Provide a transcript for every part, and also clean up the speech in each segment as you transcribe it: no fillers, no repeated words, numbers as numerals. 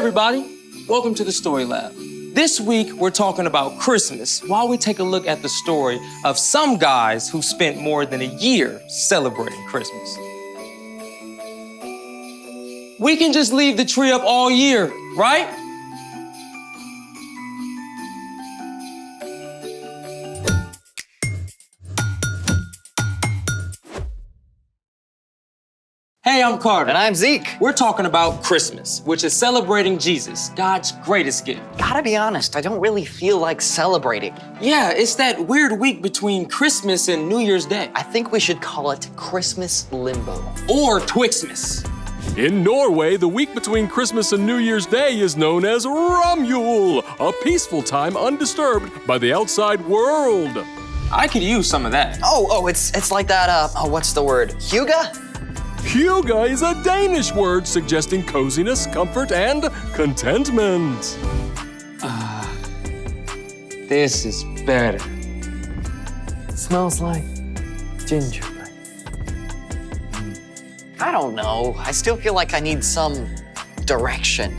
everybody, welcome to the Story Lab. This week, we're talking about Christmas while we take a look at the story of some guys who spent more than a year celebrating Christmas. We can just leave the tree up all year, right? Hey, I'm Carter. And I'm Zeke. We're talking about Christmas, which is celebrating Jesus, God's greatest gift. Gotta be honest, I don't really feel like celebrating. Yeah, it's that weird week between Christmas and New Year's Day. I think we should call it Christmas limbo. Or Twixmas. In Norway, the week between Christmas and New Year's Day is known as Romjul, a peaceful time undisturbed by the outside world. I could use some of that. Oh, it's like that, what's the word? Hygge? Hygge is a Danish word suggesting coziness, comfort, and contentment. This is better. Smells like gingerbread. I don't know. I still feel like I need some direction.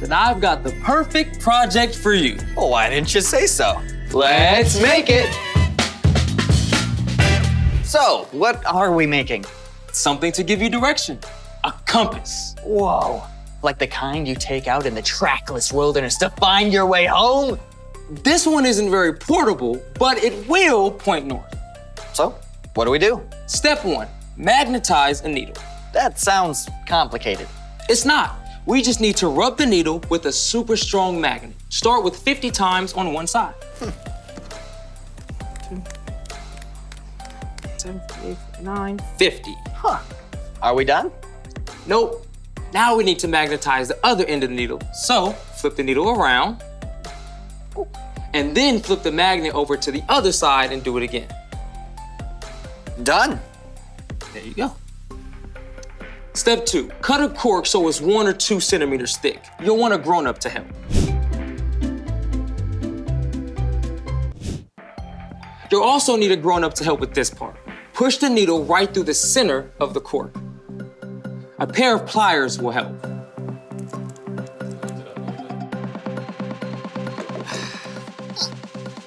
Then I've got the perfect project for you. Well, why didn't you say so? Let's make it. So, what are we making? Something to give you direction. A compass. Whoa. Like the kind you take out in the trackless wilderness to find your way home? This one isn't very portable, but it will point north. So, what do we do? Step 1, magnetize a needle. That sounds complicated. It's not. We just need to rub the needle with a super strong magnet. Start with 50 times on one side. 7, 8, 9, 50. Huh. Are we done? Nope. Now we need to magnetize the other end of the needle. So, flip the needle around, and then flip the magnet over to the other side and do it again. Done. There you go. Step 2, cut a cork so it's 1 or 2 centimeters thick. You'll want a grown-up to help. You'll also need a grown-up to help with this part. Push the needle right through the center of the cork. A pair of pliers will help.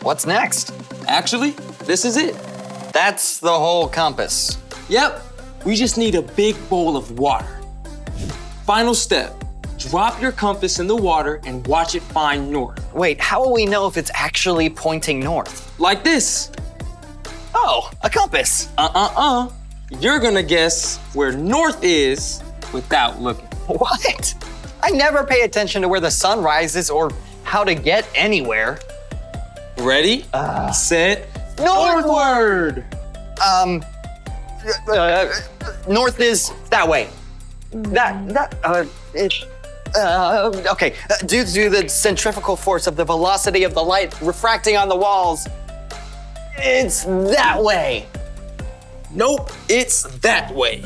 What's next? Actually, this is it. That's the whole compass. Yep, we just need a big bowl of water. Final step, drop your compass in the water and watch it find north. Wait, how will we know if it's actually pointing north? Like this. Oh, a compass. You're gonna guess where north is without looking. What? I never pay attention to where the sun rises or how to get anywhere. Ready, set, northward. North is that way. Okay, due to the centrifugal force of the velocity of the light refracting on the walls, it's that way. Nope, it's that way.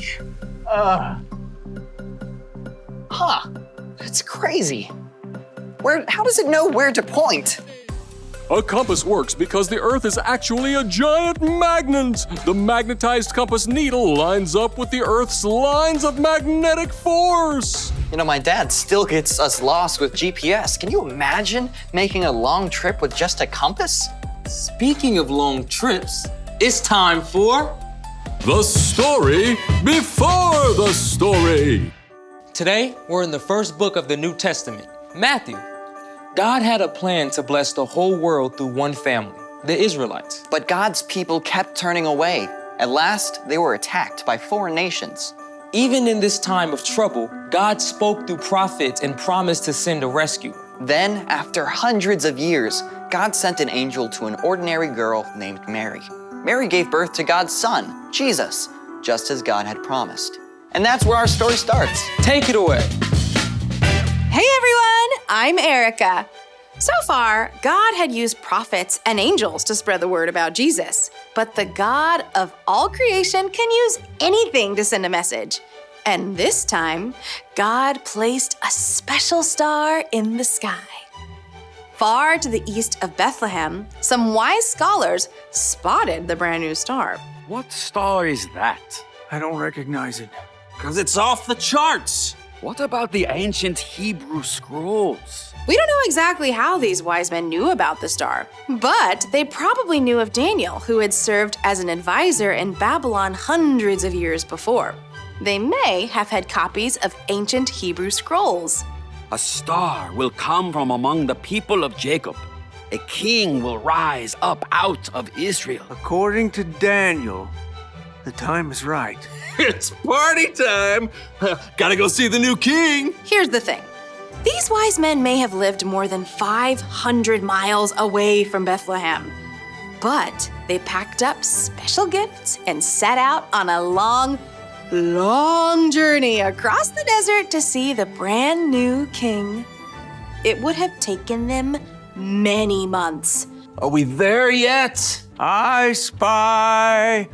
Huh, that's crazy. How does it know where to point? A compass works because the Earth is actually a giant magnet. The magnetized compass needle lines up with the Earth's lines of magnetic force. You know, my dad still gets us lost with GPS. Can you imagine making a long trip with just a compass? Speaking of long trips, it's time for The story before the story. Today, we're in the first book of the New Testament, Matthew. God had a plan to bless the whole world through one family, the Israelites. But God's people kept turning away. At last, they were attacked by foreign nations. Even in this time of trouble, God spoke through prophets and promised to send a rescuer. Then, after hundreds of years, God sent an angel to an ordinary girl named Mary. Mary gave birth to God's son, Jesus, just as God had promised. And that's where our story starts. Take it away. Hey everyone, I'm Erica. So far, God had used prophets and angels to spread the word about Jesus. But the God of all creation can use anything to send a message. And this time, God placed a special star in the sky. Far to the east of Bethlehem, some wise scholars spotted the brand new star. What star is that? I don't recognize it. Because it's off the charts. What about the ancient Hebrew scrolls? We don't know exactly how these wise men knew about the star, but they probably knew of Daniel, who had served as an advisor in Babylon hundreds of years before. They may have had copies of ancient Hebrew scrolls. A star will come from among the people of Jacob. A king will rise up out of Israel. According to Daniel, the time is right. It's party time! Gotta go see the new king! Here's the thing. These wise men may have lived more than 500 miles away from Bethlehem, but they packed up special gifts and set out on a long journey across the desert to see the brand new king. It would have taken them many months. Are we there yet? I spy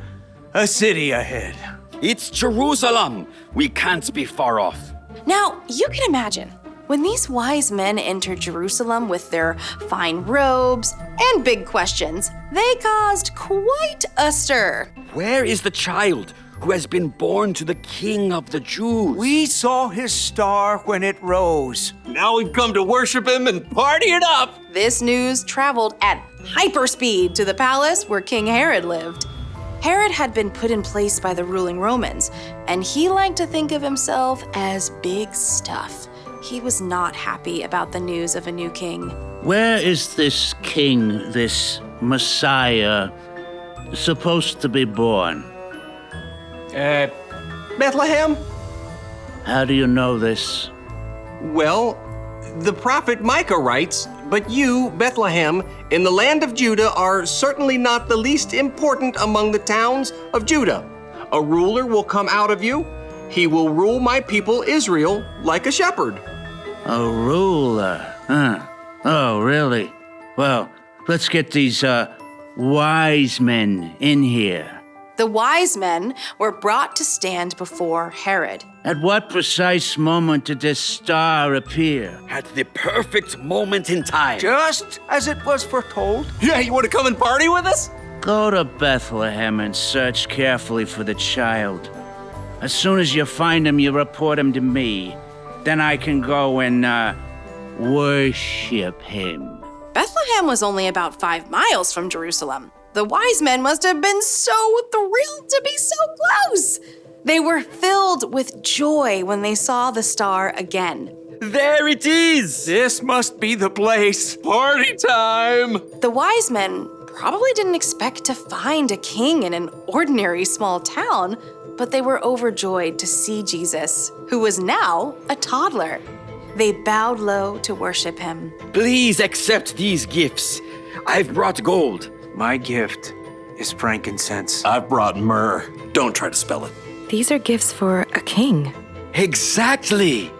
a city ahead. It's Jerusalem. We can't be far off. Now, you can imagine, when these wise men entered Jerusalem with their fine robes and big questions, they caused quite a stir. Where is the child who has been born to the King of the Jews? We saw his star when it rose. Now we've come to worship him and party it up! This news traveled at hyperspeed to the palace where King Herod lived. Herod had been put in place by the ruling Romans, and he liked to think of himself as big stuff. He was not happy about the news of a new king. Where is this king, this Messiah, supposed to be born? Bethlehem? How do you know this? Well, the prophet Micah writes, "But you, Bethlehem, in the land of Judah, are certainly not the least important among the towns of Judah. A ruler will come out of you. He will rule my people Israel like a shepherd." A ruler? Huh. Oh, really? Well, let's get these, wise men in here. The wise men were brought to stand before Herod. At what precise moment did this star appear? At the perfect moment in time. Just as it was foretold. Yeah, you wanna come and party with us? Go to Bethlehem and search carefully for the child. As soon as you find him, you report him to me. Then I can go and, worship him. Bethlehem was only about 5 miles from Jerusalem. The wise men must have been so thrilled to be so close. They were filled with joy when they saw the star again. There it is! This must be the place. Party time! The wise men probably didn't expect to find a king in an ordinary small town, but they were overjoyed to see Jesus, who was now a toddler. They bowed low to worship him. Please accept these gifts. I've brought gold. My gift is frankincense. I've brought myrrh. Don't try to spell it. These are gifts for a king. Exactly.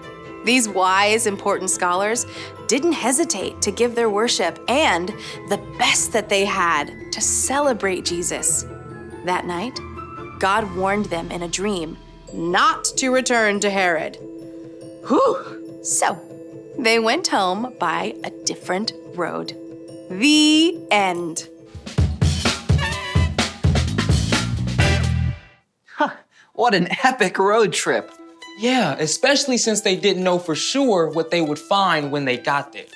These wise, important scholars didn't hesitate to give their worship and the best that they had to celebrate Jesus. That night, God warned them in a dream not to return to Herod. Whew! So, they went home by a different road. The end. What an epic road trip. Yeah, especially since they didn't know for sure what they would find when they got there.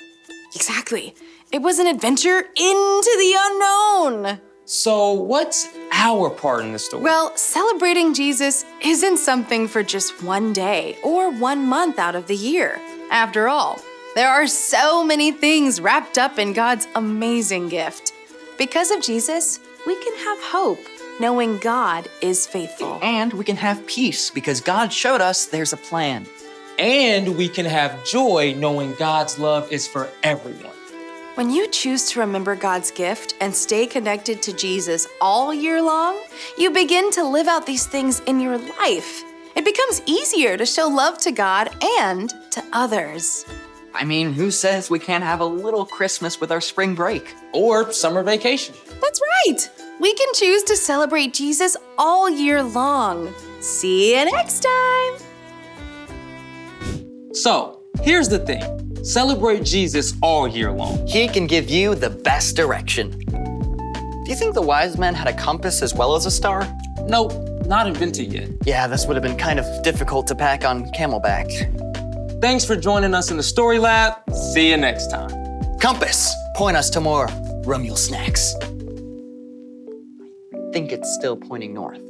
Exactly. It was an adventure into the unknown. So what's our part in the story? Well, celebrating Jesus isn't something for just one day or 1 month out of the year. After all, there are so many things wrapped up in God's amazing gift. Because of Jesus, we can have hope, knowing God is faithful. And we can have peace because God showed us there's a plan. And we can have joy knowing God's love is for everyone. When you choose to remember God's gift and stay connected to Jesus all year long, you begin to live out these things in your life. It becomes easier to show love to God and to others. I mean, who says we can't have a little Christmas with our spring break? Or summer vacation. That's right. We can choose to celebrate Jesus all year long. See you next time. So, here's the thing. Celebrate Jesus all year long. He can give you the best direction. Do you think the wise men had a compass as well as a star? Nope, not invented yet. Yeah, this would have been kind of difficult to pack on camelback. Thanks for joining us in the Story Lab. See you next time. Compass, point us to more Rumule snacks. I think it's still pointing north.